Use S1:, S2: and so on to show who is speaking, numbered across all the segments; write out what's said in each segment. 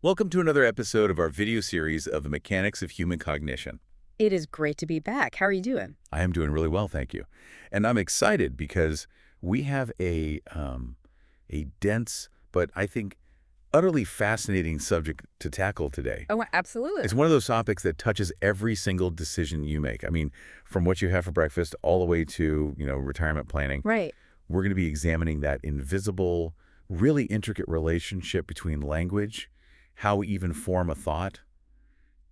S1: Welcome to another episode of our video series of the mechanics of human cognition.
S2: It is great to be back. How are you doing?
S1: I am doing really well, thank you. And I'm excited because we have a dense, but I think utterly fascinating subject to tackle today.
S2: Oh, absolutely.
S1: It's one of those topics that touches every single decision you make. I mean, from what you have for breakfast all the way to, retirement planning.
S2: Right.
S1: We're going to be examining that invisible, really intricate relationship between language, how we even form a thought,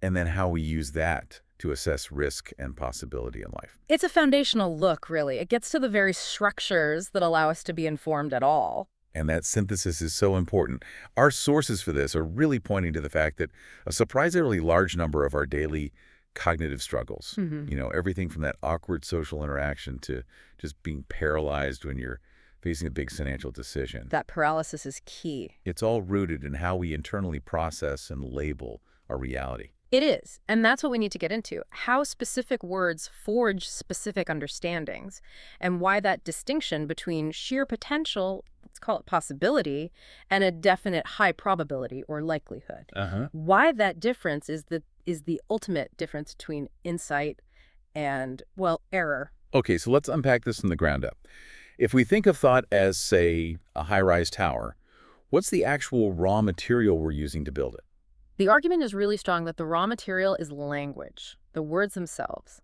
S1: and then how we use that to assess risk and possibility in life.
S2: It's a foundational look, really. It gets to the very structures that allow us to be informed at all.
S1: And that synthesis is so important. Our sources for this are really pointing to the fact that a surprisingly large number of our daily cognitive struggles, everything from that awkward social interaction to just being paralyzed when you're facing a big financial decision.
S2: That paralysis is key.
S1: It's all rooted in how we internally process and label our reality.
S2: It is, and that's what we need to get into. How specific words forge specific understandings, and why that distinction between sheer potential, let's call it possibility, and a definite high probability or likelihood. Why that difference is the ultimate difference between insight and, well, error.
S1: Okay, so let's unpack this from the ground up. If we think of thought as, say, a high-rise tower, what's the actual raw material we're using to build it?
S2: The argument is really strong that the raw material is language, the words themselves.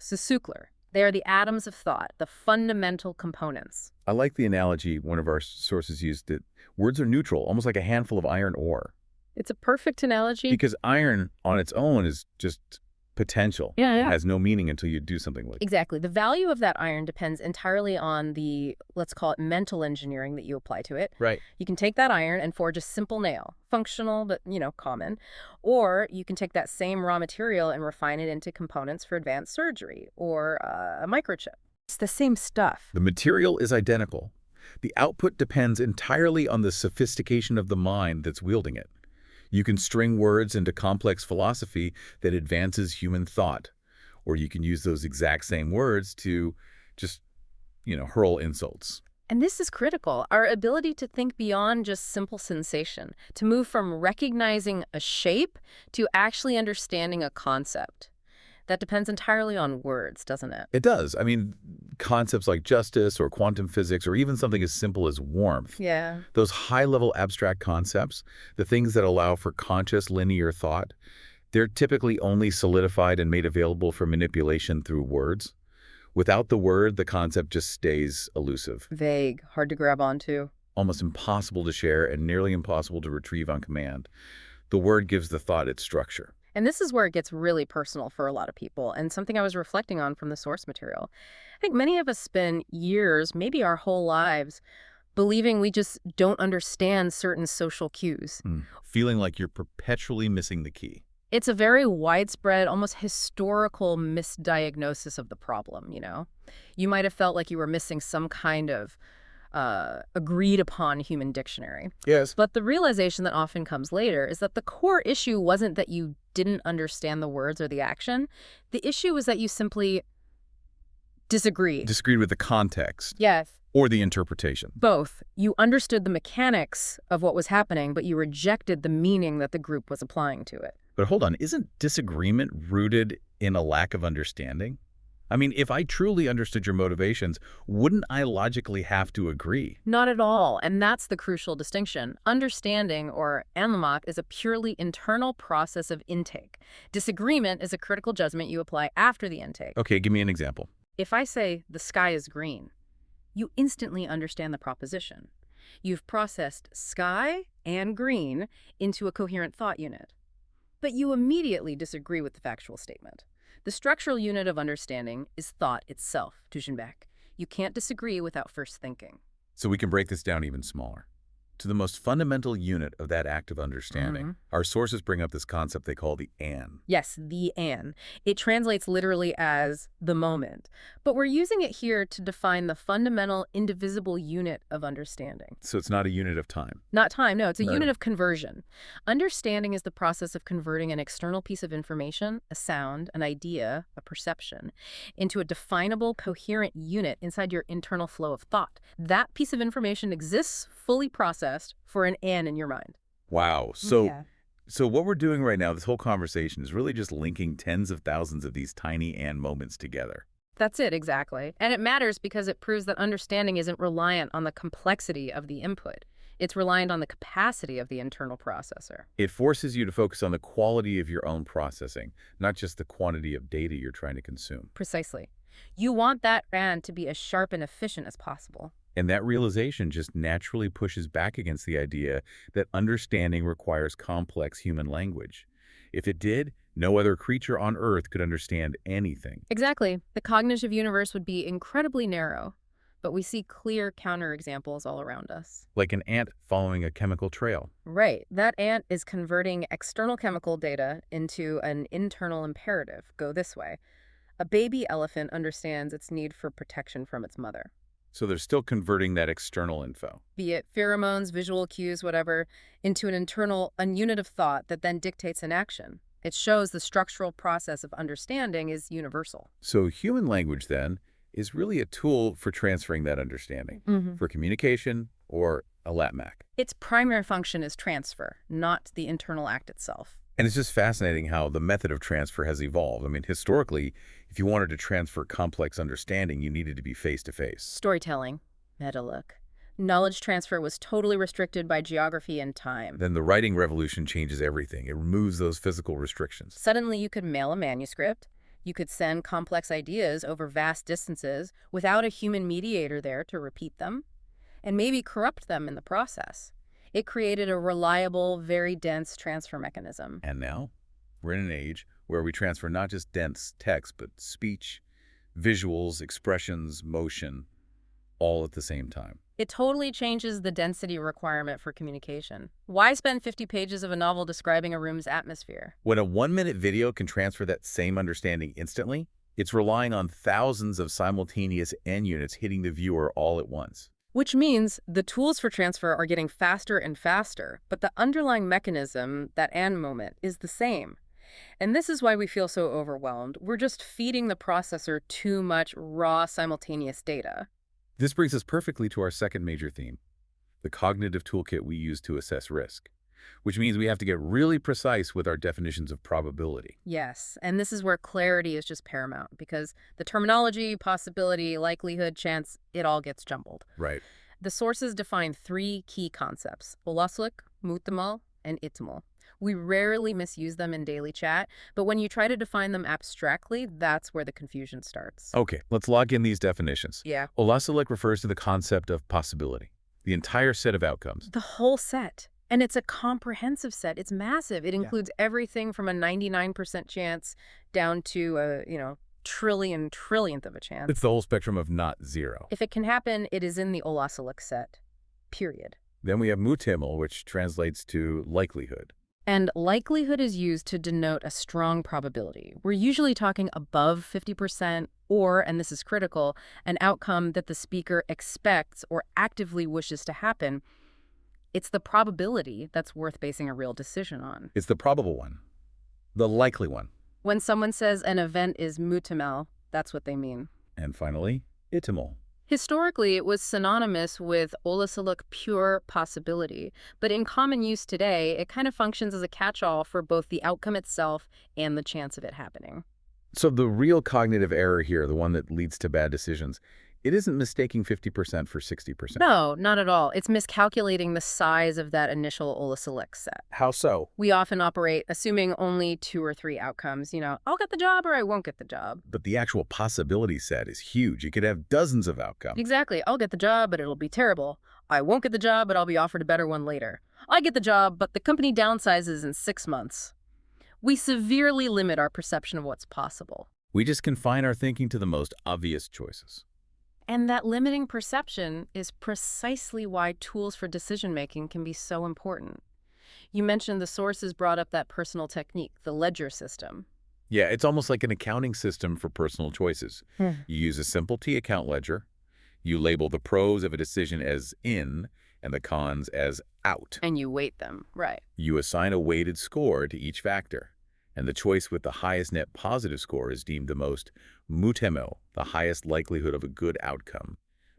S2: Sesukler. They are the atoms of thought, the fundamental components.
S1: I like the analogy one of our sources used that words are neutral, almost like a handful of iron ore.
S2: It's a perfect analogy.
S1: Because iron on its own is just potential.
S2: Yeah.
S1: It has no meaning until you do something with it.
S2: Exactly. The value of that iron depends entirely on the, let's call it mental engineering that you apply to it.
S1: Right.
S2: You can take that iron and forge a simple nail, functional but, common. Or you can take that same raw material and refine it into components for advanced surgery or a microchip. It's the same stuff.
S1: The material is identical. The output depends entirely on the sophistication of the mind that's wielding it. You can string words into complex philosophy that advances human thought, or you can use those exact same words to just, hurl insults.
S2: And this is critical, our ability to think beyond just simple sensation, to move from recognizing a shape to actually understanding a concept. That depends entirely on words, doesn't it?
S1: It does. I mean, concepts like justice or quantum physics or even something as simple as warmth.
S2: Yeah.
S1: Those high-level abstract concepts, the things that allow for conscious linear thought, they're typically only solidified and made available for manipulation through words. Without the word, the concept just stays elusive.
S2: Vague, hard to grab onto.
S1: Almost impossible to share and nearly impossible to retrieve on command. The word gives the thought its structure.
S2: And this is where it gets really personal for a lot of people, and something I was reflecting on from the source material. I think many of us spend years, maybe our whole lives, believing we just don't understand certain social cues.
S1: Feeling like you're perpetually missing the key.
S2: It's a very widespread, almost historical misdiagnosis of the problem, You might have felt like you were missing some kind of agreed-upon human dictionary.
S1: Yes.
S2: But the realization that often comes later is that the core issue wasn't that you didn't understand the words or the action. The issue was that you simply disagreed.
S1: Disagreed with the context.
S2: Yes.
S1: Or the interpretation.
S2: Both. You understood the mechanics of what was happening, but you rejected the meaning that the group was applying to it.
S1: But hold on, isn't disagreement rooted in a lack of understanding? I mean, if I truly understood your motivations, wouldn't I logically have to agree?
S2: Not at all, and that's the crucial distinction. Understanding, or analog, is a purely internal process of intake. Disagreement is a critical judgment you apply after the intake.
S1: Okay, give me an example.
S2: If I say, the sky is green, you instantly understand the proposition. You've processed sky and green into a coherent thought unit. But you immediately disagree with the factual statement. The structural unit of understanding is thought itself, Tuschenbeck. You can't disagree without first thinking.
S1: So we can break this down even smaller. To the most fundamental unit of that act of understanding, our sources bring up this concept they call the "an."
S2: Yes, the "an." It translates literally as the moment. But we're using it here to define the fundamental, indivisible unit of understanding.
S1: So it's not a unit of time.
S2: Not time, no. It's a unit of conversion. Understanding is the process of converting an external piece of information, a sound, an idea, a perception, into a definable, coherent unit inside your internal flow of thought. That piece of information exists fully processed for an "an" in your mind.
S1: Wow. So So what we're doing right now, this whole conversation, is really just linking tens of thousands of these tiny and moments together.
S2: That's it, exactly. And it matters because it proves that understanding isn't reliant on the complexity of the input. It's reliant on the capacity of the internal processor.
S1: It forces you to focus on the quality of your own processing, not just the quantity of data you're trying to consume.
S2: Precisely. You want that RAN to be as sharp and efficient as possible.
S1: And that realization just naturally pushes back against the idea that understanding requires complex human language. If it did, no other creature on Earth could understand anything.
S2: Exactly. The cognitive universe would be incredibly narrow, but we see clear counterexamples all around us.
S1: Like an ant following a chemical trail.
S2: Right. That ant is converting external chemical data into an internal imperative. Go this way. A baby elephant understands its need for protection from its mother.
S1: So they're still converting that external info.
S2: Be it pheromones, visual cues, whatever, into an internal, a unit of thought that then dictates an action. It shows the structural process of understanding is universal.
S1: So human language, then, is really a tool for transferring that understanding, for communication or a latmac.
S2: Its primary function is transfer, not the internal act itself.
S1: And it's just fascinating how the method of transfer has evolved. I mean, historically, if you wanted to transfer complex understanding, you needed to be face-to-face.
S2: Storytelling, meta look. Knowledge transfer was totally restricted by geography and time.
S1: Then the writing revolution changes everything. It removes those physical restrictions.
S2: Suddenly you could mail a manuscript. You could send complex ideas over vast distances without a human mediator there to repeat them, and maybe corrupt them in the process. It created a reliable, very dense transfer mechanism.
S1: And now, we're in an age where we transfer not just dense text, but speech, visuals, expressions, motion, all at the same time.
S2: It totally changes the density requirement for communication. Why spend 50 pages of a novel describing a room's atmosphere?
S1: When a 1-minute video can transfer that same understanding instantly, it's relying on thousands of simultaneous end units hitting the viewer all at once.
S2: Which means the tools for transfer are getting faster and faster, but the underlying mechanism, that and moment, is the same. And this is why we feel so overwhelmed. We're just feeding the processor too much raw simultaneous data.
S1: This brings us perfectly to our second major theme, the cognitive toolkit we use to assess risk, which means we have to get really precise with our definitions of probability.
S2: Yes, and this is where clarity is just paramount, because the terminology, possibility, likelihood, chance, it all gets jumbled.
S1: Right.
S2: The sources define three key concepts: olasılık, muhtemel, and ihtimal. We rarely misuse them in daily chat, but when you try to define them abstractly, that's where the confusion starts.
S1: Okay, let's log in these definitions.
S2: Yeah.
S1: Olasılık refers to the concept of possibility, the entire set of outcomes.
S2: The whole set. And it's a comprehensive set. It's massive. It includes everything from a 99% chance down to a, trillionth of a chance.
S1: It's the whole spectrum of not zero.
S2: If it can happen, it is in the olasılık set. Period.
S1: Then we have muhtemel, which translates to likelihood.
S2: And likelihood is used to denote a strong probability. We're usually talking above 50% or, and this is critical, an outcome that the speaker expects or actively wishes to happen. It's the probability that's worth basing a real decision on.
S1: It's the probable one, the likely one.
S2: When someone says an event is muhtemel, that's what they mean.
S1: And finally, ihtimal.
S2: Historically, it was synonymous with olasılık, pure possibility, but in common use today, it kind of functions as a catch-all for both the outcome itself and the chance of it happening.
S1: So the real cognitive error here, the one that leads to bad decisions, it isn't mistaking 50% for 60%.
S2: No, not at all. It's miscalculating the size of that initial olasılık set.
S1: How so?
S2: We often operate assuming only 2 or 3 outcomes. I'll get the job or I won't get the job.
S1: But the actual possibility set is huge. You could have dozens of outcomes.
S2: Exactly. I'll get the job, but it'll be terrible. I won't get the job, but I'll be offered a better one later. I get the job, but the company downsizes in 6 months. We severely limit our perception of what's possible.
S1: We just confine our thinking to the most obvious choices.
S2: And that limiting perception is precisely why tools for decision-making can be so important. You mentioned the sources brought up that personal technique, the ledger system.
S1: Yeah, it's almost like an accounting system for personal choices. You use a simple T account ledger. You label the pros of a decision as in and the cons as out.
S2: And you weight them, right.
S1: You assign a weighted score to each factor. And the choice with the highest net positive score is deemed the most muhtemel, the highest likelihood of a good outcome,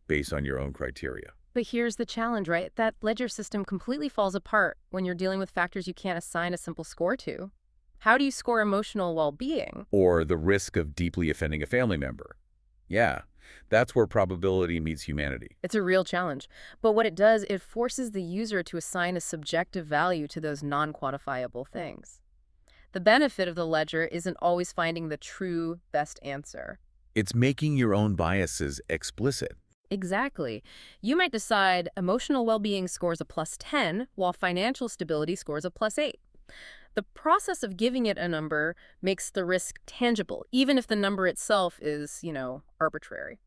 S1: based on your own criteria.
S2: But here's the challenge, right? That ledger system completely falls apart when you're dealing with factors you can't assign a simple score to. How do you score emotional well-being?
S1: Or the risk of deeply offending a family member. Yeah, that's where probability meets humanity.
S2: It's a real challenge. But what it does, it forces the user to assign a subjective value to those non-quantifiable things. The benefit of the ledger isn't always finding the true best answer.
S1: It's making your own biases explicit.
S2: Exactly. You might decide emotional well-being scores a +10, while financial stability scores a +8. The process of giving it a number makes the risk tangible, even if the number itself is, arbitrary.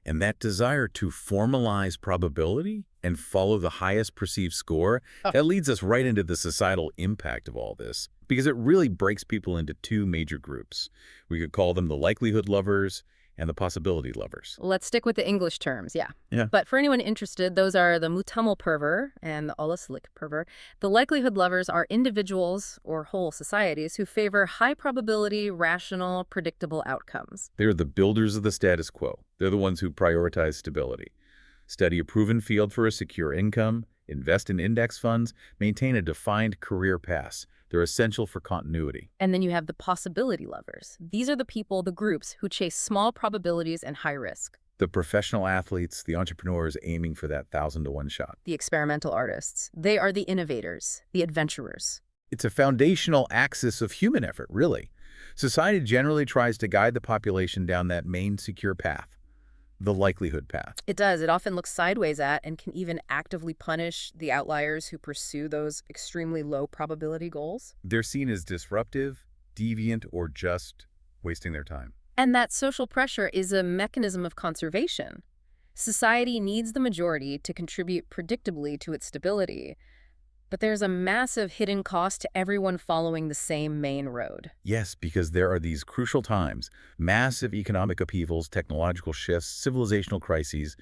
S1: And that desire to formalize probability and follow the highest perceived score,
S2: Oh.
S1: that leads us right into the societal impact of all this, because it really breaks people into two major groups. We could call them the likelihood lovers and the possibility lovers.
S2: Let's stick with the English terms, yeah.
S1: Yeah.
S2: But for anyone interested, those are the mutamel perver and the olasilic perver. The likelihood lovers are individuals or whole societies who favor high probability, rational, predictable outcomes.
S1: They're the builders of the status quo. They're the ones who prioritize stability. Study a proven field for a secure income, invest in index funds, maintain a defined career path. They're essential for continuity.
S2: And then you have the possibility lovers. These are the people, the groups, who chase small probabilities and high risk.
S1: The professional athletes, the entrepreneurs aiming for that 1,000-to-1 shot.
S2: The experimental artists. They are the innovators, the adventurers.
S1: It's a foundational axis of human effort, really. Society generally tries to guide the population down that main secure path, the likelihood path.
S2: It does. It often looks sideways at and can even actively punish the outliers who pursue those extremely low probability goals.
S1: They're seen as disruptive, deviant, or just wasting their time.
S2: And that social pressure is a mechanism of conservation. Society needs the majority to contribute predictably to its stability, but there's a massive hidden cost to everyone following the same main road.
S1: Yes, because there are these crucial times, massive economic upheavals, technological shifts, civilizational crises,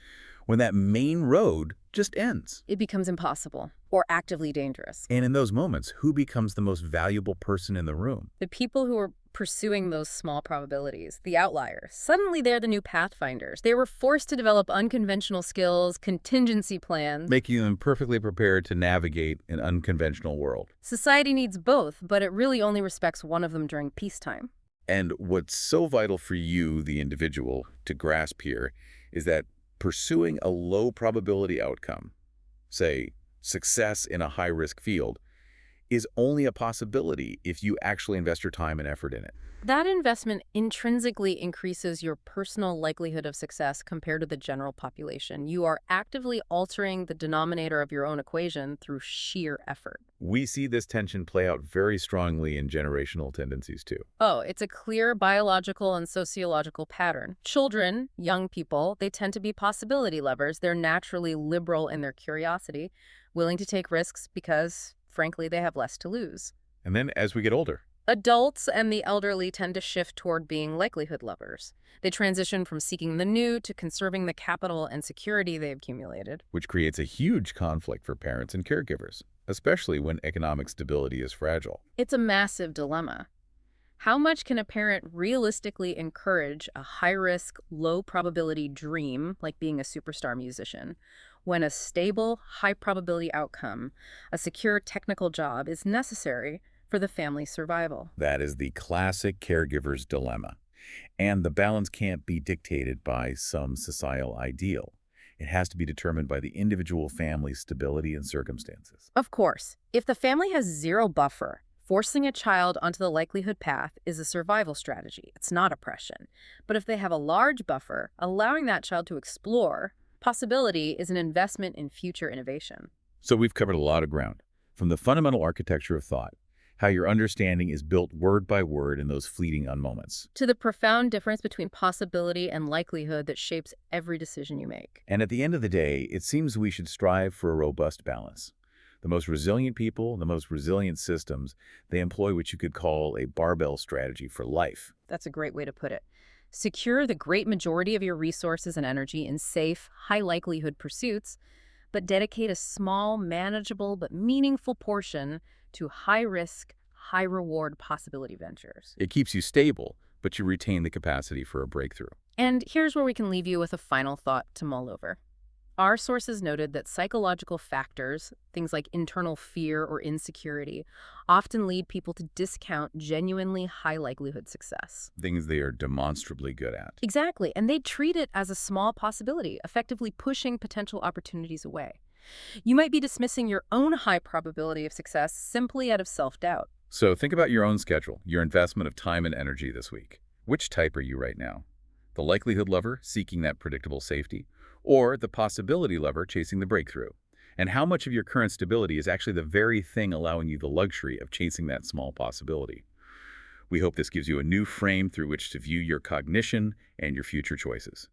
S1: when that main road just ends.
S2: It becomes impossible or actively dangerous.
S1: And in those moments, who becomes the most valuable person in the room?
S2: The people who are pursuing those small probabilities, the outliers, suddenly they're the new pathfinders. They were forced to develop unconventional skills, contingency plans.
S1: Making them perfectly prepared to navigate an unconventional world.
S2: Society needs both, but it really only respects one of them during peacetime.
S1: And what's so vital for you, the individual, to grasp here is that pursuing a low probability outcome, say success in a high-risk field, is only a possibility if you actually invest your time and effort in it.
S2: That investment intrinsically increases your personal likelihood of success compared to the general population. You are actively altering the denominator of your own equation through sheer effort.
S1: We see this tension play out very strongly in generational tendencies too.
S2: Oh, it's a clear biological and sociological pattern. Children, young people, they tend to be possibility lovers. They're naturally liberal in their curiosity, willing to take risks because, frankly, they have less to lose.
S1: And then as we get older,
S2: Adults and the elderly tend to shift toward being likelihood lovers. They transition from seeking the new to conserving the capital and security they've accumulated.
S1: which creates a huge conflict for parents and caregivers, especially when economic stability is fragile.
S2: It's a massive dilemma. How much can a parent realistically encourage a high-risk, low-probability dream, like being a superstar musician, when a stable, high-probability outcome, a secure technical job, is necessary for the family's survival?
S1: That is the classic caregiver's dilemma. And the balance can't be dictated by some societal ideal. It has to be determined by the individual family's stability and circumstances.
S2: Of course, if the family has zero buffer, forcing a child onto the likelihood path is a survival strategy. It's not oppression. But if they have a large buffer, allowing that child to explore possibility is an investment in future innovation.
S1: So we've covered a lot of ground, from the fundamental architecture of thought, how your understanding is built word by word in those fleeting moments,
S2: To the profound difference between possibility and likelihood that shapes every decision you make.
S1: and at the end of the day, it seems we should strive for a robust balance. The most resilient people, the most resilient systems, they employ what you could call a barbell strategy for life.
S2: That's a great way to put it. Secure the great majority of your resources and energy in safe, high-likelihood pursuits, but dedicate a small, manageable, but meaningful portion to high-risk, high-reward possibility ventures.
S1: It keeps you stable, but you retain the capacity for a breakthrough.
S2: And here's where we can leave you with a final thought to mull over. Our sources noted that psychological factors, things like internal fear or insecurity, often lead people to discount genuinely high likelihood success.
S1: Things they are demonstrably good at.
S2: Exactly, and they treat it as a small possibility, effectively pushing potential opportunities away. You might be dismissing your own high probability of success simply out of self-doubt.
S1: So think about your own schedule, your investment of time and energy this week. Which type are you right now? The likelihood lover, seeking that predictable safety, or the possibility lover, chasing the breakthrough? And how much of your current stability is actually the very thing allowing you the luxury of chasing that small possibility? We hope this gives you a new frame through which to view your cognition and your future choices.